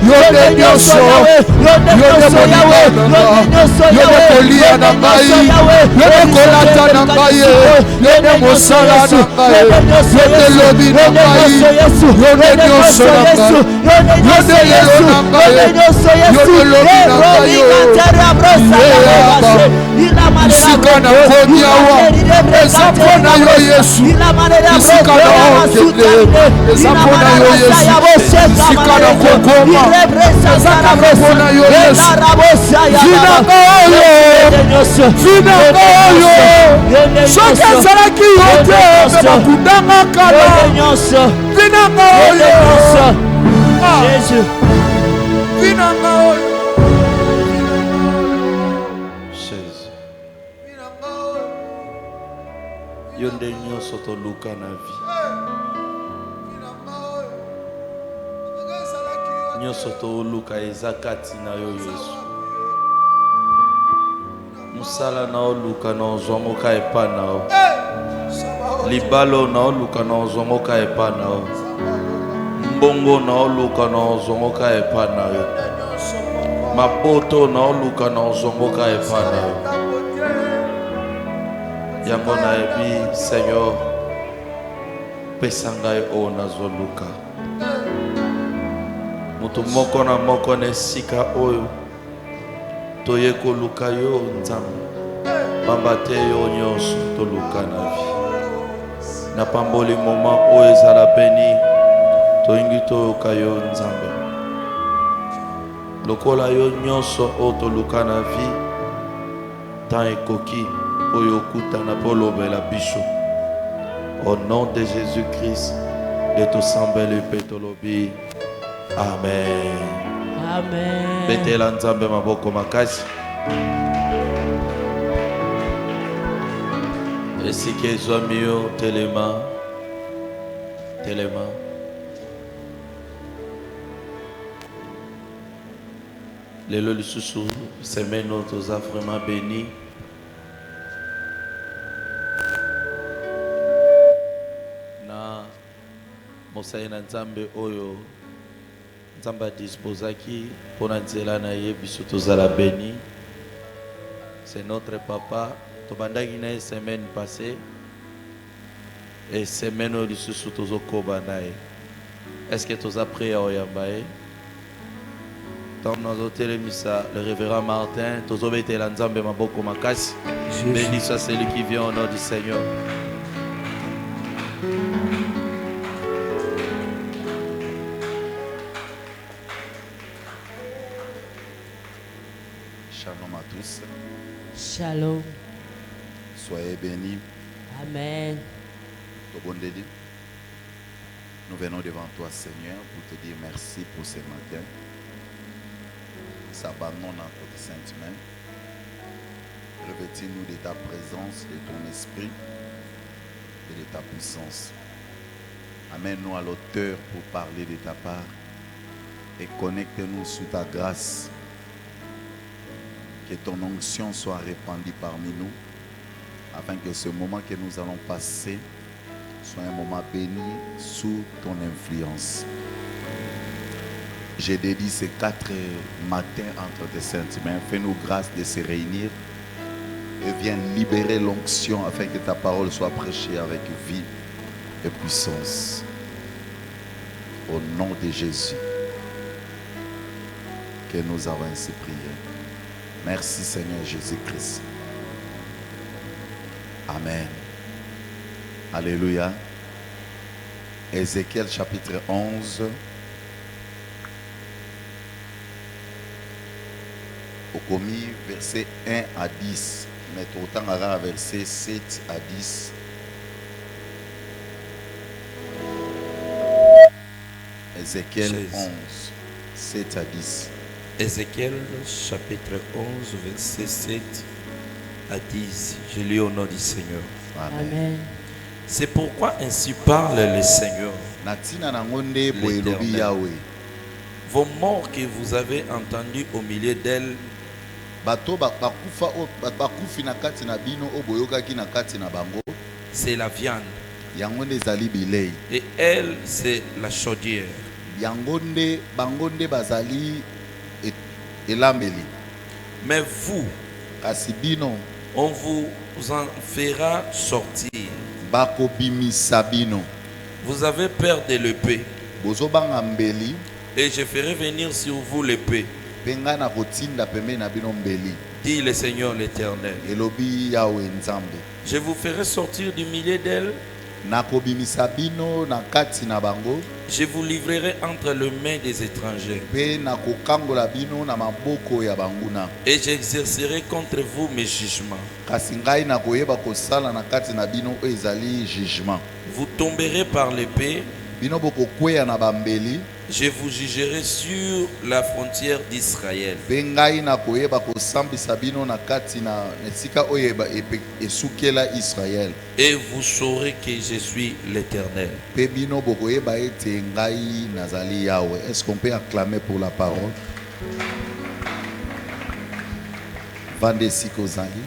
Yonde nyonso. Yonde molimo nanga. Yonde kolia na ngai. Yonde kolata na ngai. Yonde mosala na ngai. Yonde lobi na ngai. Yonde nyonso na ngai. Yonde lelo na ngai. Yonde lobi na ngai. Isika na koni awa. Eza mpona yo Yesu. Isika na okende. Eza mpona yo Yesu. Isika na kokoma. Eza mpona yo Yesu. Vinanga oyo. Vinanga oyo. Soki ezalaki yo te bakundanga kala. Vinanga oyo. Vinanga oyo. Yonde nyonso toluka na vie. Nyonso toluka eza kati na yo Yesu. Musala na oluka na ozwa moka epa na o. Libalo na oluka na ozwa moka epa na o. Mbongo na oluka na ozwa moka epa na yo. Mapoto na oluka na ozwa moka epa na yo. Yango na ebi Seigneur pesanga o nazoluka. Mutu moko na moko na esika oyo toye koluka yo Nzambe. Pamba te yo nyonso toluka na vie. Na pamboli moment oyo ezala beni toyingi toyoka yo Nzambe. Lokola yo nyonso oyo toluka na vie tan ekoki oyo kutana polobela biso. Au nom de Jésus-Christ de tout sambele petolobi. Amen. Amen. Betela Nzambe maboko makasi. Esike ezwamio telema. Telema. Lelo lisusu semeno toza vraiment béni. Mosai na Nzambe oyo Nzamba disposaki pour nzela na ye biso tozala béni. C'est notre papa. Tobandaki na semaine passée et semaine lisusu tozokoba na ye. Est-ce que toza prié à oyambaye? Tant nous otelemisa le révérend Martin tozobetela Nzambe maboko makasi. Béni soit celui qui vient au nom du Seigneur. Shalom à tous. Shalom. Soyez bénis. Amen. Nous venons devant toi, Seigneur, pour te dire merci pour ce matin. S'abandonne entre tes saintes mains. Revêtis-nous de ta présence, de ton esprit et de ta puissance. Amène-nous à l'auteur pour parler de ta part et connecte-nous sous ta grâce. Que ton onction soit répandue parmi nous, afin que ce moment que nous allons passer soit un moment béni sous ton influence. J'ai dédié ces 4 matins entre tes saintes mains. Fais-nous grâce de se réunir et viens libérer l'onction afin que ta parole soit prêchée avec vie et puissance. Au nom de Jésus, que nous avons ainsi prié. Merci Seigneur Jésus-Christ. Amen. Alléluia. Ézéchiel chapitre 11. Au commis verset 1 à 10. Mais autant à verset 7 à 10. Ézéchiel 11, 7 à 10. Ézéchiel chapitre 11 verset 7 à 10. Je lis au nom du Seigneur. Amen. C'est pourquoi ainsi parle le Seigneur. L'Éternel. Vos morts que vous avez entendus au milieu d'elles, c'est la viande. Et elle, c'est la chaudière. yangonde bangonde bazali elambeli. Mais vous, Kasibino on vous en fera sortir. bakobimisa bino. Vous avez peur de l'épée, Bozobanga mbeli et je ferai venir sur vous l'épée, penga na kotinda pembe na bino mbeli. dit le Seigneur l'Éternel. Elobi yawe nzambe. Je vous ferai sortir du milieu d'elles, Nakobimisa bino na kati na bango je vous livrerai entre les mains des étrangers, pe nakokangola bino na maboko ya banguna. et j'exercerai contre vous mes jugements. Kasi ngai nakoyeba kosala na kati na bino oyo ezali jugement. Vous tomberez par l'épée, Bino bokokweya na bambeli je vous jugerai sur la frontière d'Israël. pe ngai nakoyeba kosambisa bino na kati na esika oyo esukela Israel. Et vous saurez que je suis l'Éternel. Pe bino bokoyeba ete ngai nazali Yahweh. Est-ce qu'on peut acclamer pour la parole? Vande siko zali.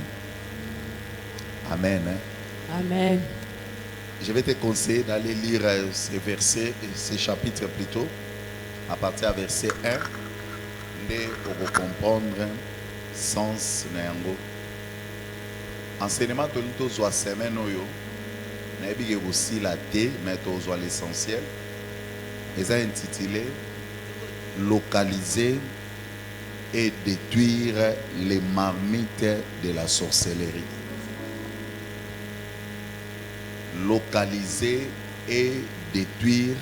Amen. Amen. Je vais te conseiller d'aller lire ces versets, ces chapitres plutôt, à partir du verset 1, pour comprendre sens na yango. Enseignement de l'auto semaine oyo, na ebige aussi la té, mais tozo l'essentiel. Ils ont intitulé localiser et détruire les marmites de la sorcellerie. Localiser et détruire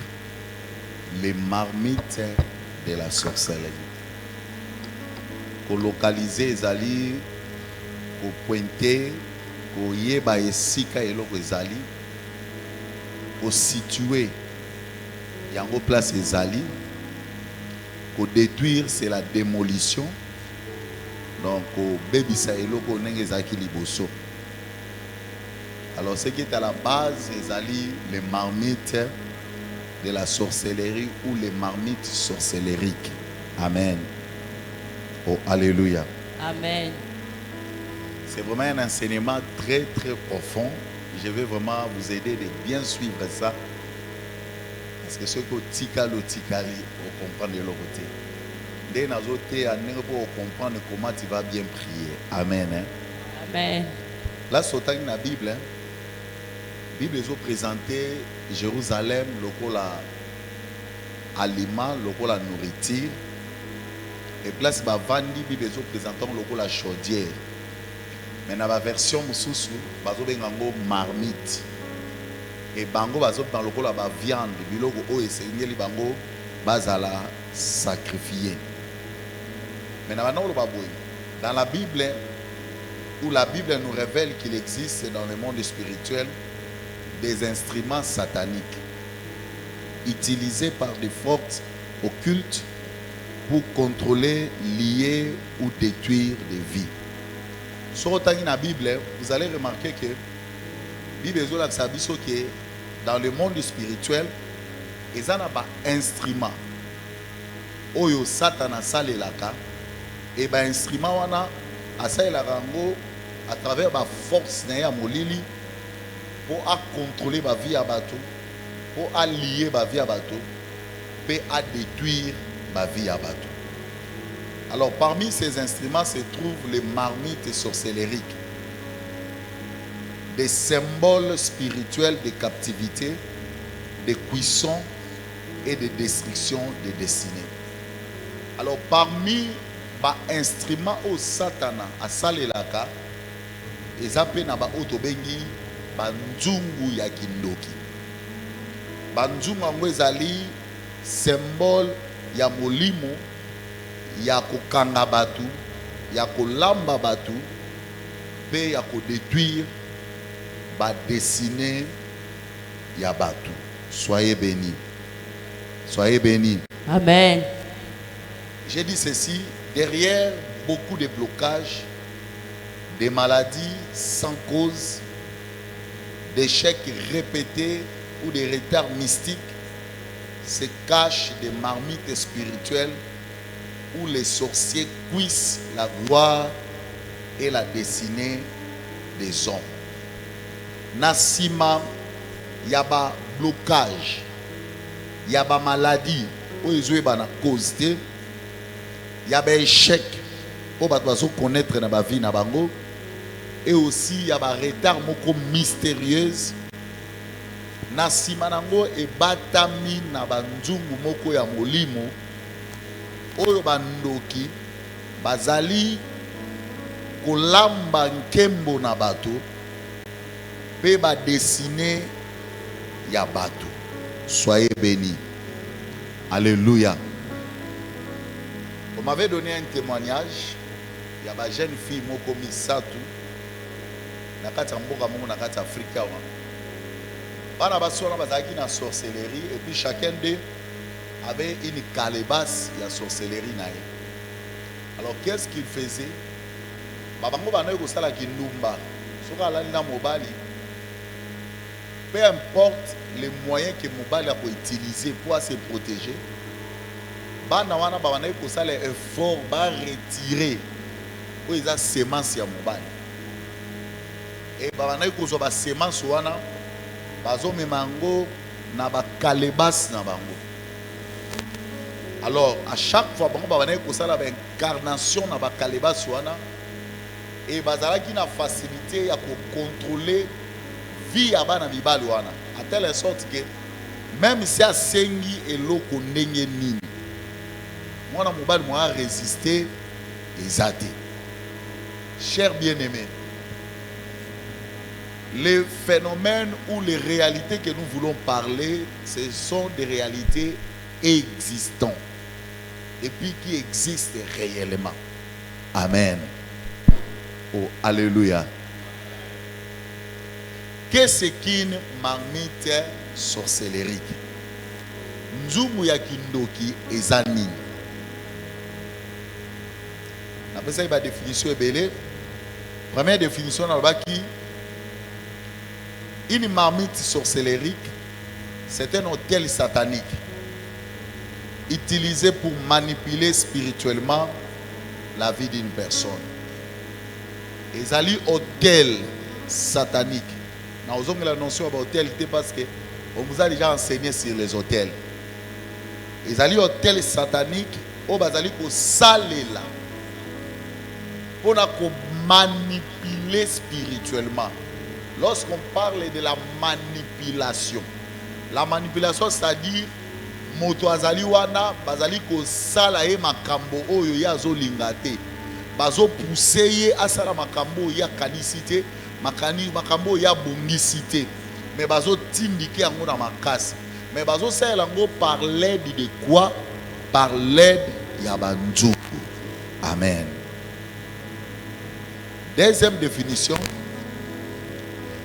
les marmites de la sorcellerie. Ko localiser ezali ko pointer ko yeba esika eloko ezali ko situer yango place ezali ko détruire c'est la démolition donc ko bebisa eloko ndenge ezaki liboso. Alors, ce qui est à la base, c'est les marmites de la sorcellerie ou les marmites sorcelleriques. Amen. Oh, alléluia. Amen. C'est vraiment un enseignement très, très profond. Je vais vraiment vous aider de bien suivre ça. Parce que ceux qui ont tikali, vous comprenez de l'autre côté. Dès que vous comprendre comment tu vas bien prier. Amen. Hein? Amen. Là, c'est dans la Bible. Hein? La Bible est présentée Jérusalem, lokola aliment, lokola nourriture. Et place bavandi, Bible est présentée lokola chaudière. Mais dans la version mususu, bazo bengango marmite. Et bango bazo dans lokola ba viande, biloko o esengeli bango bazala sacrifier. Mais dans la Bible, où la Bible nous révèle qu'il existe dans le monde spirituel des instruments sataniques utilisés par des forces occultes pour contrôler, lier ou détruire des vies. Sur la Bible, vous allez remarquer que la Bible que dans le monde spirituel, il y a des instruments. Oyo Satan salelaka et ben instrument wana asalelaka ngo à travers la force na molili pour contrôler la vie à bateau, pour lier la vie à bateau, pour détruire la vie à bateau. Alors parmi ces instruments se trouvent les marmites sorcelleriques, des symboles spirituels de captivité, de cuisson et de destruction des destinées. Alors parmi les instruments au Satana à Salelaka, ils appellent na ba otobengi banzungu ya kindoki. Banzungu yango ezali symbole ya molimo ya kokanga batu, ya kolamba batu, pe ya kodétruire ba destinée ya batu. Soyez bénis. Soyez bénis. Amen. J'ai dit ceci, derrière beaucoup de blocages, des maladies sans cause, d'échecs répétés ou des retards mystiques, se cachent des marmites spirituelles où les sorciers cuisent la gloire et la destinée des hommes. Nasima, yaba blocage, yaba maladie, où ils ont une cause. Il y a des échecs pour connaître dans la vie. Et aussi, il y a des retards mystérieux. Na simanango e batami na banzungu moko ya molimo oyo bandoki bazali kolamba nkembo na bato pe ba dessiner ya bato. Soyez bénis. Alléluia. On m'avait donné un témoignage. Il y a une jeune fille moko misatu na kati mboka mongo na kati Afrika wa. Bana basona bazaki na sorcellerie et puis chacun d'eux avait une calebasse de sorcellerie nae. Alors qu'est-ce qu'il faisait? Babango bana ko sala kindumba. Soka alali na mobali. Peu importe les moyens que mobali a utiliser pour se protéger. Bana wana bana ko sala effort ba retirer pour les semences ya mobali. Et bana ko zo ba semence wana bazo memango na ba calebas na bango. Alors à chaque fois bango ba ko sala ba incarnation na ba calebas wana et bazala ki na facilité ya ko contrôler vie ya bana mibali wana à telle sorte que même si a sengi eloko ndenge nini mwana mobali mo a résister ezate. Cher bien-aimé, les phénomènes ou les réalités que nous voulons parler, ce sont des réalités existantes et puis qui existent réellement. Amen. Oh, alléluia. Qu'est-ce qu'une marmite sorcellerique? Nzumu ya kindoki ezani. Na pesa ba définition ebele. Première définition na baki. Une marmite sorcellerique, c'est un hôtel satanique utilisé pour manipuler spirituellement la vie d'une personne. Et ali hôtel satanique. Nous avons la notion d'hôtel parce que on vous a déjà enseigné sur les hôtels. Et ali hôtel satanique, au bazali ko salela pour manipuler spirituellement. Lorsqu'on parle de la manipulation, c'est-à-dire moto azali wana bazali ko sala ye makambo oyo ya zo lingate bazo pousser ye asala makambo ya kanisite makambo ya bongisite mais bazo tindiki yango na makasi mais bazo sala yango par l'aide de quoi? Par l'aide ya banzuku. Amen. Deuxième définition,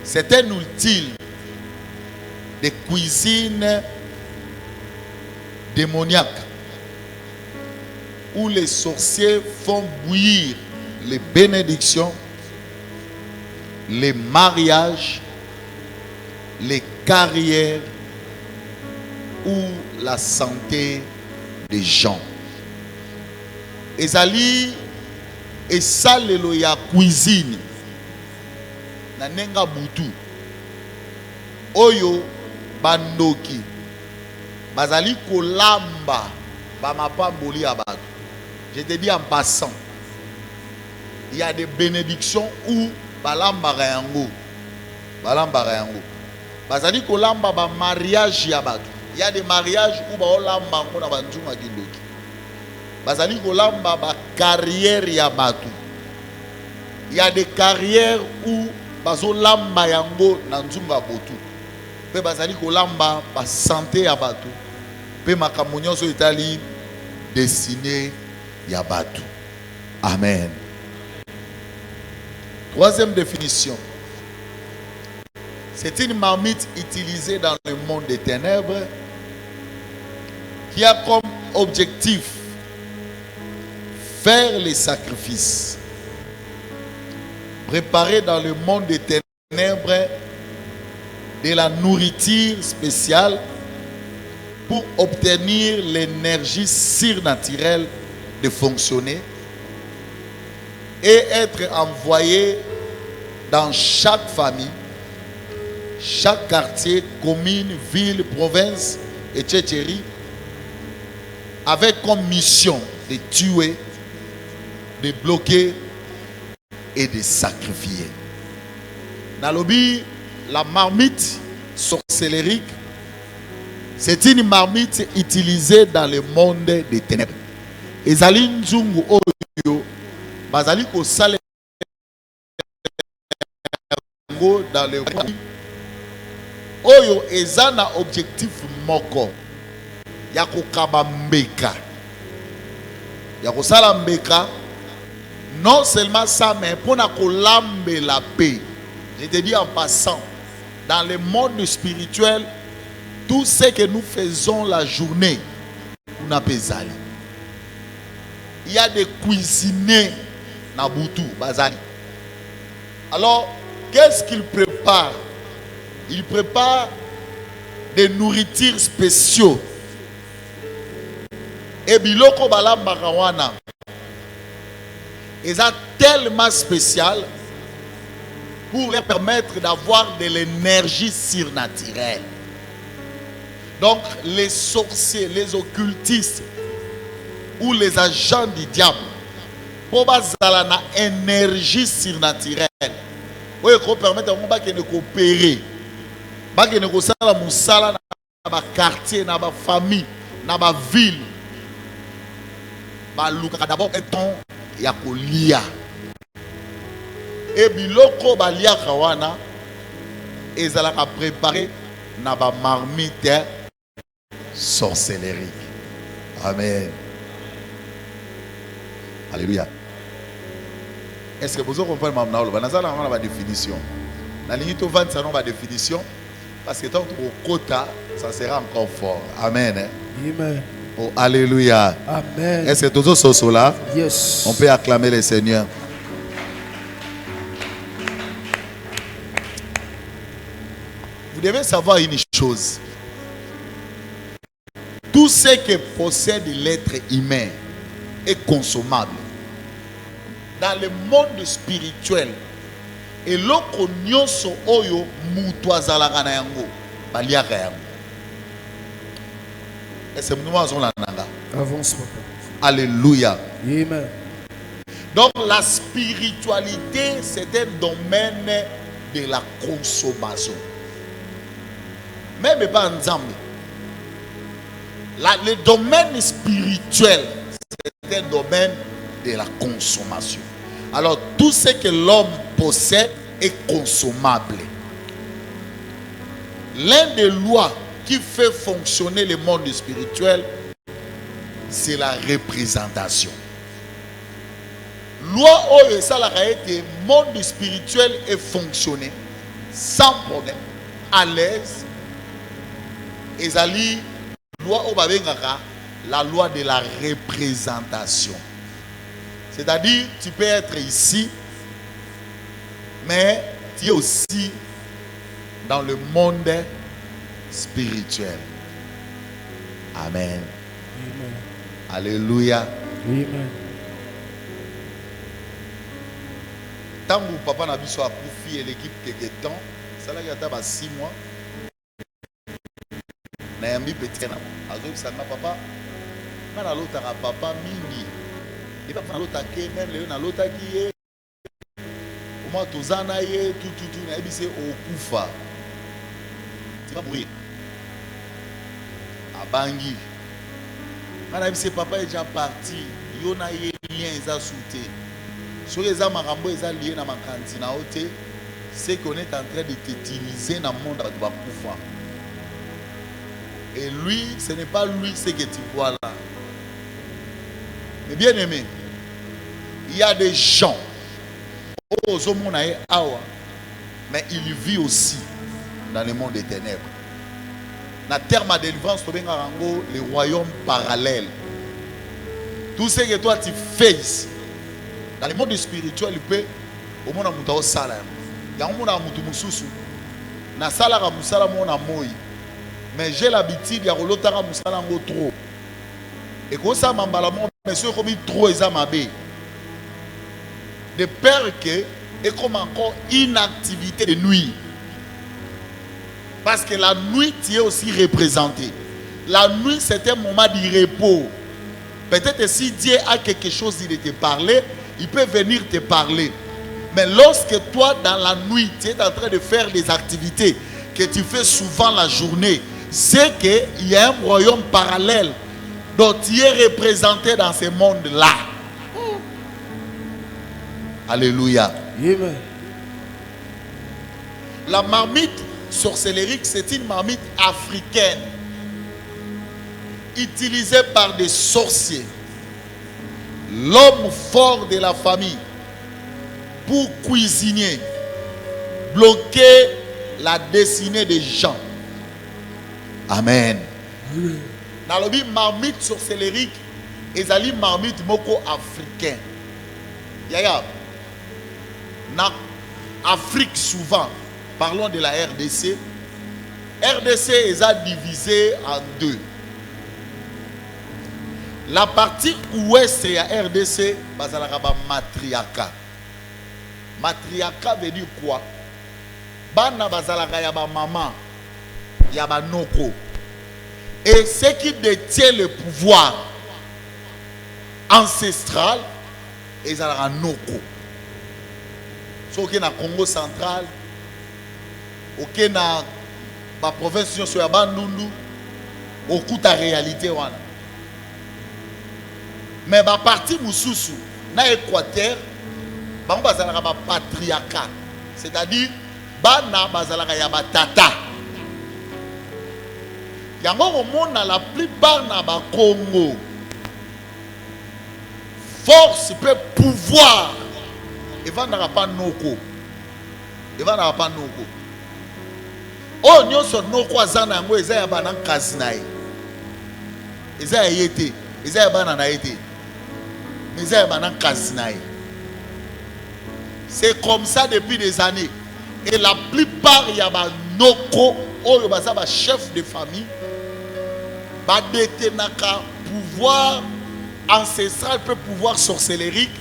c'est un outil de cuisine démoniaque où les sorciers font bouillir les bénédictions, les mariages, les carrières ou la santé des gens. Ezali et salelo ya cuisine na nenga butu oyo bandoki bazali kolamba ba mapamboli ya bato. Je te dis en passant, il y a des bénédictions où balamba yango bazali kolamba ba mariage ya bato. Il y a des mariages où ba olamba ngo na banzunga kindoki bazali kolamba ba carrière ya bato. Il y a des carrières où bazo lamba yango na nzunga botu pe bazali kolamba ba santé ya bato pe makambo nyonso etali destiné ya bato. Amen. Troisième définition, c'est une marmite utilisée dans le monde des ténèbres qui a comme objectif faire les sacrifices, préparer dans le monde des ténèbres de la nourriture spéciale pour obtenir l'énergie surnaturelle de fonctionner et être envoyé dans chaque famille, chaque quartier, commune, ville, province, etc. avec comme mission de tuer, de bloquer et de sacrifier. Dans le lobby, la marmite sorcellérique, c'est une marmite utilisée dans le monde des ténèbres. Ezali nzungu oyo bazali ko sale dans le monde oyo ezana objectif moko ya kokaba mbeka ya kosala mbeka. Non seulement ça, mais pour la paix. Je te dis en passant, dans le monde spirituel, tout ce que nous faisons la journée, on a pesali. Il y a des cuisiniers dans Boutou, Bazali. Alors, qu'est-ce qu'ils préparent? Ils préparent des nourritures spéciaux. Et biloko bala marawana. Et ça tellement spécial pour leur permettre d'avoir de l'énergie surnaturelle. Donc les sorciers, les occultistes ou les agents du diable pour avoir une énergie surnaturelle, oui, pour permettre à moi de coopérer, de coopérer dans ma quartier, dans ma famille, dans ma ville. D'abord un temps ya kolia et biloko balia kawana ezalaka préparé na ba marmite sorcellerique. Amen. Alléluia. Est-ce que vous comprenez maintenant la définition? La ligne to vendre ça non ba définition parce que tant au quota ça sera encore fort. Amen. Amen. Oh, alléluia. Amen. Est-ce que tous ceux sont là? Yes. On peut acclamer le Seigneur. Vous devez savoir une chose. Tout ce que possède l'être humain est consommable. Dans le monde spirituel, et l'oko nyonso oyo mutu azalaka na yango baliaka yango. Et c'est nous Avance, papa. Alléluia. Amen. Donc la spiritualité, c'est un domaine de la consommation. Même pas ensemble. Le domaine spirituel, c'est un domaine de la consommation. Alors tout ce que l'homme possède est consommable. L'un des lois qui fait fonctionner le monde spirituel, c'est la représentation. Loi oyo esalaka ete monde spirituel est fonctionné sans problème, à l'aise. Ezali loi oyo babengaka la loi de la représentation. C'est-à-dire, tu peux être ici, mais tu es aussi dans le monde spirituel. Amen. Amen. Alléluia. Amen. Tant que papa n'a biso a confié l'équipe quelque temps, ça là il y a 6 mois. N'ayambi petit na. Azo bisanga papa. Na lota ka papa mingi. Il va prendre l'autre qui même le na lota qui est. Au moins tozana ye tout na bise okufa. Tu vas mourir. Abangi. Kana bise papa est déjà parti. Yona ye lien eza souté. Sur les amarambo eza lié na makanti na ote, c'est qu'on est en train de t'utiliser dans le monde de Bakoufa. Et lui, ce n'est pas lui ce que tu vois là. Mais bien aimé, il y a des gens, mais il vit aussi dans le monde des ténèbres. Dans le terme de délivrance, le royaume parallèle. Tout ce que toi tu fais ici, dans le monde spirituel, il peut au monde muta sala. Ya mona mutu mususu. Na sala ka musala mona moi. Mais j'ai l'habitude ya kolotaka musala ngo trop. Et quand ça mambala mon monsieur comme trop ezamabe. De peur que et comme encore une activité de nuit. Parce que la nuit tu es aussi représenté. La nuit c'est un moment de repos. Peut-être si Dieu a quelque chose de te parler, il peut venir te parler. Mais lorsque toi, dans la nuit, tu es en train de faire des activités que tu fais souvent la journée, c'est qu'il y a un royaume parallèle dont tu es représenté dans ce monde-là. Alléluia. Amen. La marmite sorcellérique, c'est une marmite africaine utilisée par des sorciers. L'homme fort de la famille pour cuisiner, bloquer la destinée des gens. Amen. Dans le but marmite sorcellérique, ils ont marmite moko africain. Yaya, dans Afrique souvent, parlons de la RDC. RDC ils ont divisé en deux. La partie ouest de la RDC, c'est matriarcat. Matriarcat veut dire quoi? Bana bazalaka ya ba maman, ya ba noko. Et ceux qui détiennent le pouvoir ancestral, ils ont un noko. So qui na Congo central, ok na ba province sur ya Bandundu, okuta réalité wana. Mais ba parti mususu na Équateur, ba bazalaka ba patriarcat, c'est-à-dire bana bazalaka ya ba tata. Yango omona la plupart na ba Congo. Force peut pouvoir. Il va n'aura pas noko. Il va n'aura pas noko. Oh nyonso noko azana yango eza ya bana kasi na ye. Eza ya yete, eza ya bana na yete. Eza ya bana kasi na ye. C'est comme ça depuis des années. Et la plupart il y a ba noko oyo baza ba chef de famille ba détenaka pouvoir ancestral peut pouvoir sorcellérique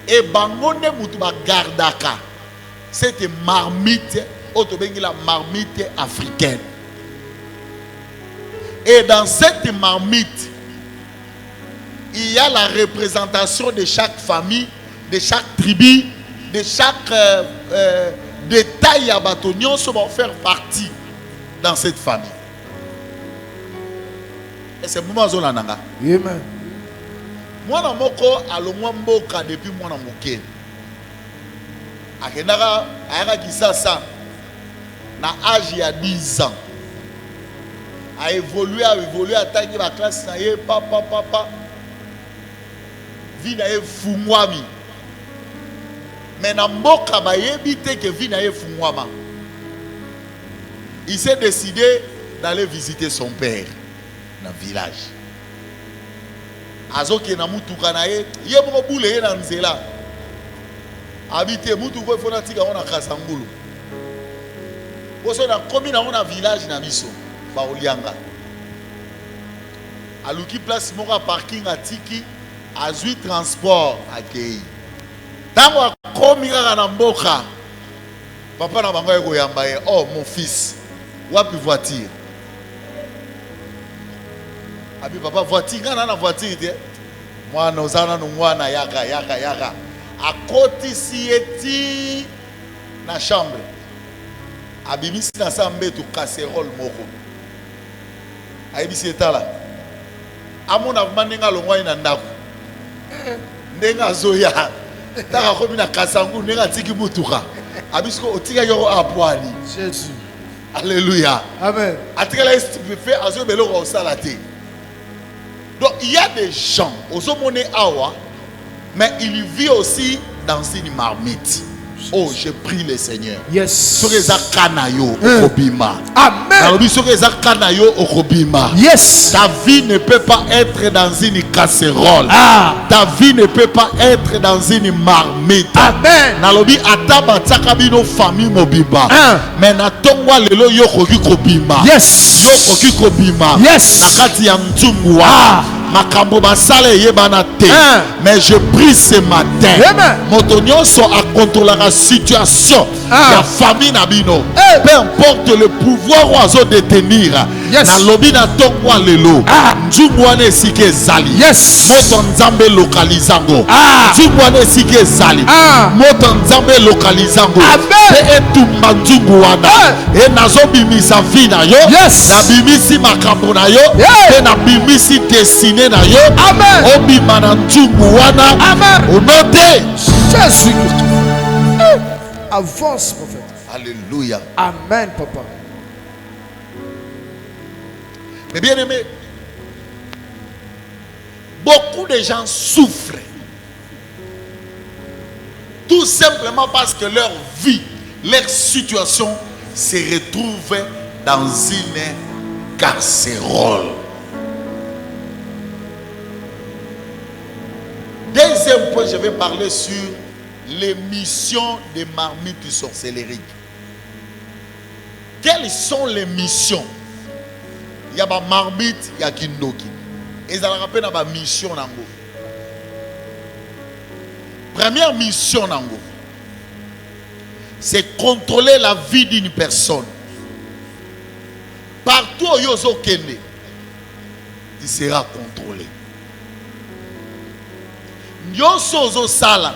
et bangonde mutu ba gardaka cette marmite autobengi la marmite africaine. Et dans cette marmite il y a la représentation de chaque famille, de chaque tribu, de chaque détail à bâtonnion se vont faire partie dans cette famille. Et c'est moment zonananga. Amen. Moi na moko alongwa mboka depuis moi na moke. Akenaka ayaka kisasa na âge ya 10 ans. A évolué attaqué la classe na ye papa. Vie na ye fungwami. Mais na mboka ba yebi te que vie na ye fungwama. Il s'est décidé d'aller visiter son père dans le village. Azoki na mutuka na ye moko bule ye na nzela. Habité mutuko fona tika ona kasangulu. Boso na komi na ona village na biso ba olianga. Aluki place moko parking atiki azui transport akei. Tango akomi kaka na mboka. Papa na bango eko yamba ye, oh mon fils, wapi voiture? Abi papa voiture ngana na voiture te. Mwana ozana no mwana yaka. Akoti sieti na chambre. Abimisi na sambe to casserole moko. Ayibisi etala. Amona manenga longwa ina ndako. Ndenga zoya. Taka komi na kasangu ndenga tiki mutuka. Abisko otika yoro apwani. Jésus. Alléluia. Amen. Atika la stupéfait azo beloko osalate. Donc il y a des gens aux hommes awa, mais il vit aussi dans une marmite. Oh, je prie le Seigneur. Yes. Amen. Yes. Ta vie ne peut pas être dans une casserole. Ta vie ne peut pas être dans une marmite. Amen. Nalobi ataba tsakabino famille mobiba. Mais na tongwa lelo yo koki kobima. Yes. Yo koki kobima. Yes. Nakati ya mtungwa. makambo basale yebana te. Mais je prie ce matin. Moto nyonso a contrôler la situation. La famille nabino. Peu importe le pouvoir oiseau détenir. Na lobi na tokwa lelo. Njungwane sike zali. Moto nzambe localizango. Njungwane sike zali. Moto nzambe localizango. Te etumba njungwana. E nazo bimisa vie na yo. Na bimisi makambo na yo. Te na bimisi destiné na yo. Obima na njungwana. Au nom de Jésus. Avance, prophète. Alléluia. Amen, papa. Mais bien aimé, beaucoup de gens souffrent. Tout simplement parce que leur vie, leur situation se retrouve dans une casserole. Deuxième point, je vais parler sur les missions des marmites sorcellériques. Quelles sont les missions? Il y a des marmites, il y a kindoki. Et ça rappelle la mission nango. Première mission nango, c'est contrôler la vie d'une personne. Partout où yozo kende, il sera contrôlé. Yoso sala,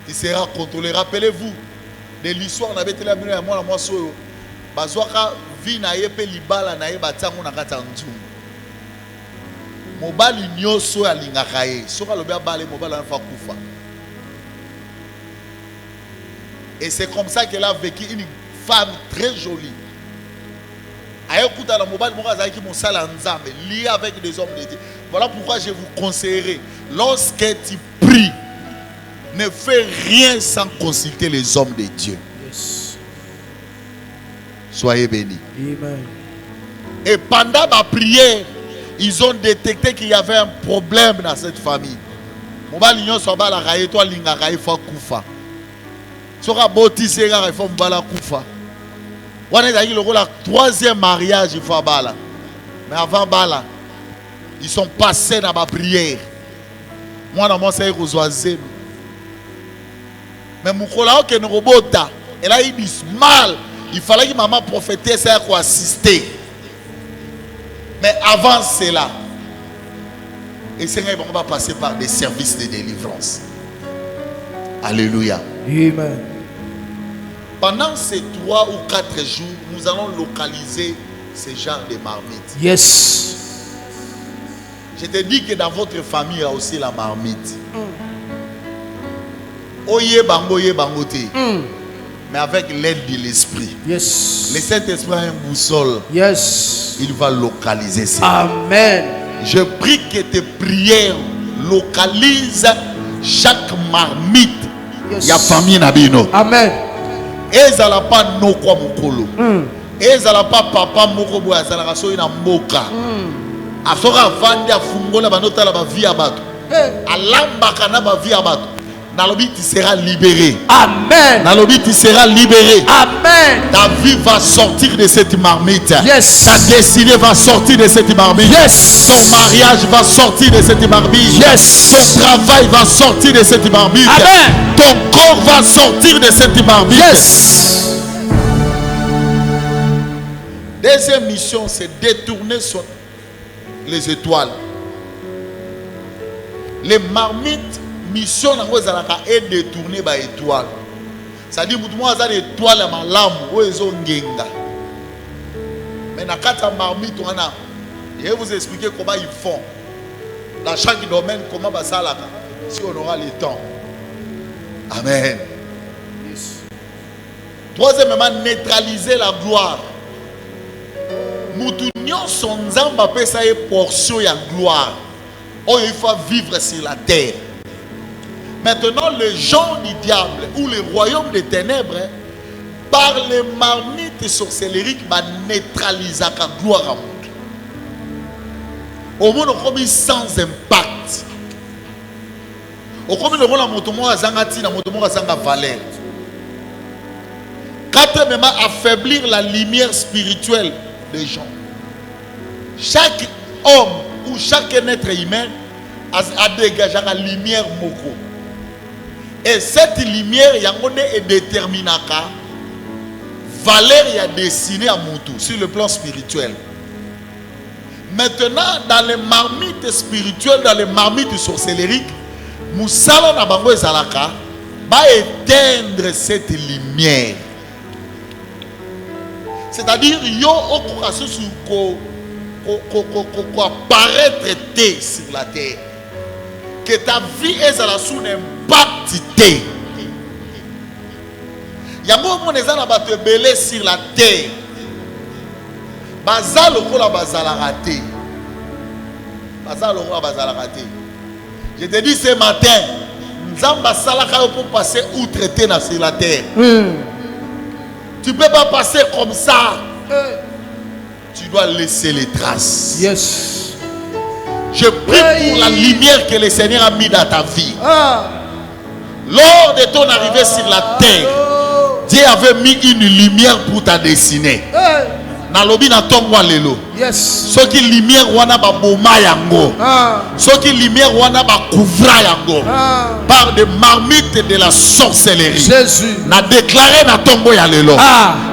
il sera contrôlé. Rappelez-vous de l'histoire na betela bino ya mwana mwasi oyo bazwaka vi na ye pe libala na ye batango na kata nzungu. Mobali nyoso alingaka ye soka lobi abale mobali na fa kufa. Et c'est comme ça qu'elle a vécu une femme très jolie. Ayekuta la mobali moko azaki mosala nzambe lié avec des hommes de Dieu. Voilà pourquoi je vous conseillerais, lorsque tu pries, ne fais rien sans consulter les hommes de Dieu. Yes. Soyez bénis. Amen. Et pendant ma prière, ils ont détecté qu'il y avait un problème dans cette famille. Mobali nyonso bala kaye to linga kaye fa kufa. Soka botise ga fa mbala kufa. Wana ezaki lokola troisième mariage il faut bala. Mais avant bala, ils sont passés dans ma prière. Moi dans mon sey kozwaze. Mais mukola ke robota, elle a eu du mal. Il fallait que maman prophétesse ça pour assister. Mais avant cela, et Seigneur va passer par des services de délivrance. Alléluia. Amen. Pendant ces 3 ou 4 jours, nous allons localiser ce genre de marmite. Yes. Je te dis que dans votre famille, il y a aussi la marmite. Oye bango ye bango te. Mais avec l'aide de l'esprit. Yes. Le Saint-Esprit a une boussole. Yes. Il va localiser ça. Amen. Je prie que tes prières localisent chaque marmite. Yes. Ya famille nabino. Amen. Ezala pa no kwa mukolo. Ezala pa papa moko boya zala so ina mboka. Asoka vandi afungola banota la ba vie abato. Alamba kana ba vie abato. Nalobi tu seras libéré. Amen. Nalobi tu seras libéré. Amen. Ta vie va sortir de cette marmite. Yes. Ta destinée va sortir de cette marmite. Yes. Ton mariage va sortir de cette marmite. Yes. Ton travail va sortir de cette marmite. Amen. Ton corps va sortir de cette marmite. Yes. Deuxième mission, c'est détourner sur les étoiles. Les marmites, mission est détourner par étoile. Ça dit que tout le monde a des étoiles à ma lame où ils ont ngenga. Mais dans quatre marmites, je vais vous expliquer comment ils font. Dans chaque domaine, comment ça là, si on aura le temps. Amen. Yes. Troisièmement, neutraliser la gloire. Moutounion son nzamba peut ça une portion ya gloire. Oh, il faut vivre sur la terre. Maintenant, le genre du diable ou le royaume des ténèbres, par les marmites sorcellériques, va neutraliser la gloire à monde. Au monde, on sans impact. Au monde, on a motomo azangati na motomo azanga valeur. Quatrièmement, affaiblir la lumière spirituelle des gens. Chaque homme où chaque être humain a dégagé la lumière moko. Et cette lumière, il y a une déterminaka valeur y a destiné à Moutou sur le plan spirituel. Maintenant, dans les marmites spirituelles, dans les marmites sorcellériques, Moussala na bango ezalaka va éteindre cette lumière. C'est-à-dire, yo okurasu ko apparaître sur la terre. Que ta vie est à la sous impact. Yango mon ezana bato belé sur la terre. Bazal okola bazala raté. Bazal okola bazala raté. Je te dis ce matin, Nzamba salaka pour passer outre-terre sur la terre. Tu ne peux pas passer comme ça. Tu dois laisser les traces. Yes. Je prie pour la lumière que le Seigneur a mis dans ta vie. Lors de ton arrivée sur la terre, Dieu avait mis une lumière pour ta destinée. Na lobi na tongwa lelo. Yes. Ce qui lumière wana ba boma yango. Ce qui lumière wana ba couvra yango. Par des marmites de la sorcellerie. Jésus. Na déclaré na tongo ya lelo.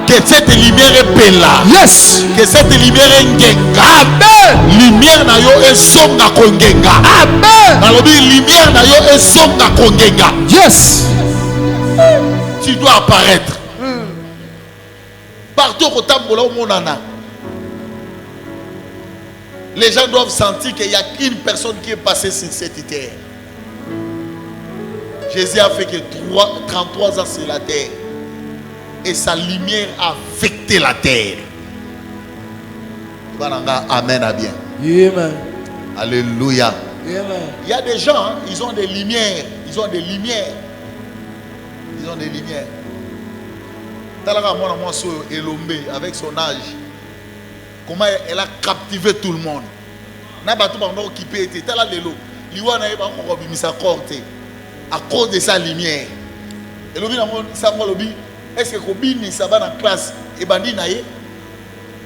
Que cette lumière est bella. Yes. Que cette lumière est ngenga. Amen. Lumière na yo esonga kongenga. Amen. Na lobi lumière na yo esonga kongenga. Yes. Tu dois apparaître. Partout au tambola au monana. Les gens doivent sentir qu'il y a qu'une personne qui est passée sur cette terre. Jésus a fait que 33 ans sur la terre. Et sa lumière a affecté la terre. Amen à bien. Amen. Alléluia. Amen. Il y a des gens, hein, ils ont des lumières. Ils ont des lumières. Ils ont des lumières. Avec son âge, comment elle a captivé tout le monde. À cause de sa lumière. Est-ce que Kobini Saba dans la classe et bandi naïe?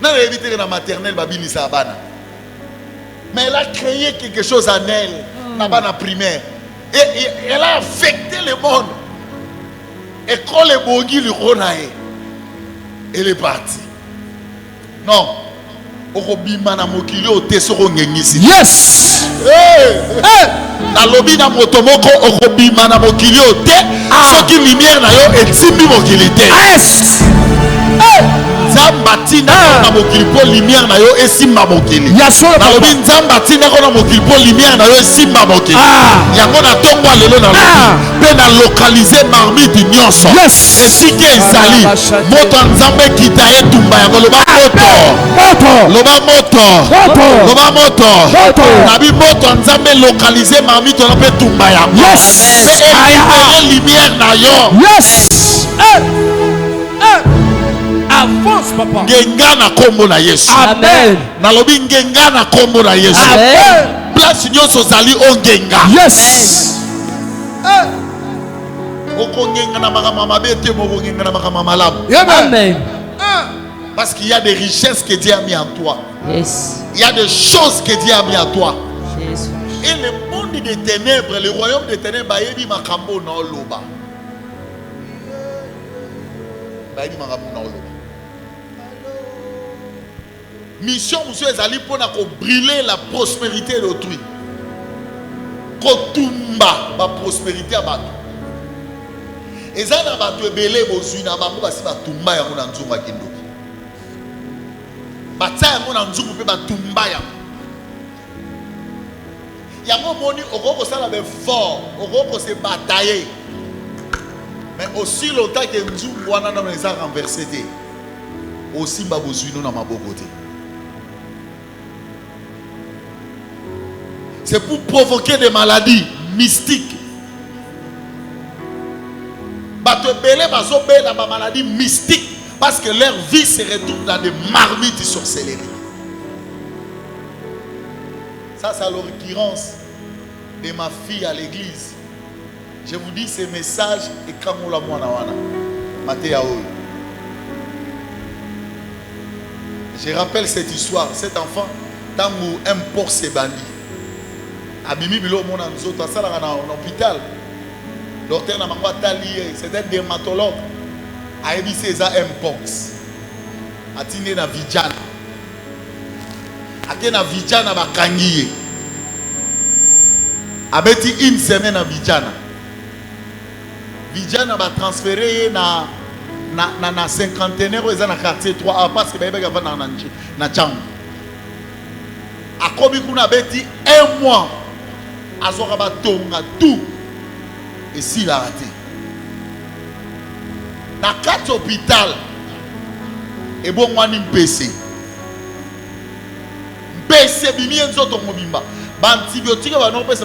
Non, elle a évité dans la maternelle Babini Sabana. Mais elle a créé quelque chose en elle, dans la primaire. Et elle a affecté le monde. Et quand les bongi lui renaïe, elle est partie. Non. Yes. Na lobi na motomoko okobima na mokili ote soki lumière na yo etimbi mokili te. Yes. Nzamba tina na mokili po lumière na yo esimba mokili. Na lobi nzamba tina na mokili po lumière na yo esimba mokili. Yango na tongwa lelo na lobi pe na localiser marmite nyonso. Esike ezali moto nzambe kita etumba yango loba moto. Loba moto. Loba moto. Nabi moto nzambe localiser marmite na pe tumba yango. Pe elibere lumière na yo. Yes. Avance, papa. Ngenga na kombo na Yesu. Amen. Nalobi ngenga na kombo na Yesu. Amen. Place nyonso zali ongenga. Yes. Okongenga na makama mabe te mo ngenga na makama malamu. Amen. Parce qu'il y a des richesses que Dieu a mis en toi. Yes. Il y a des choses que Dieu a mis en toi. Jésus. Et le monde des ténèbres, le royaume des ténèbres, bayebi makambo na loba. Bayebi makambo na loba. Mission monsieur ezali pona ko brûler la prospérité d'autrui. Kotumba ba prospérité à bato. Ezana bato ebele bozui na bango basi batumba yango na nzungu akindoki. Batsa yango na nzungu pe batumba yango. Yango moni okoko sala be fort, okoko se batailler. Mais aussi longtemps que nzungu wana na eza renversé te. Aussi ba bozui no na maboko te. C'est pour provoquer des maladies mystiques. Bato belé bazo be dans ma maladie mystique parce que leur vie se retrouve dans des marmites sorcelleries. Ça c'est l'occurrence de ma fille à l'église. Je vous dis ces messages et quand on la mwana wana Matéa oyo. Je rappelle cette histoire, cet enfant tango mpox ebandi abimi bilo mona nzoto asalaka na hôpital docteur na bango atali c'est un dermatologue ayebisi eza mpox atindi na vijana ake na vijana bakangi ye abeti une semaine na vijana ba transféré na cinquantenaire eza na quartier 3A parce que bayebeka vana na chambre akomi kuna beti un mois azoka batonga tout et si la raté na 4 hôpital et bon mwani mpese bimi nzoto mobimba ba antibiotique ba no pesa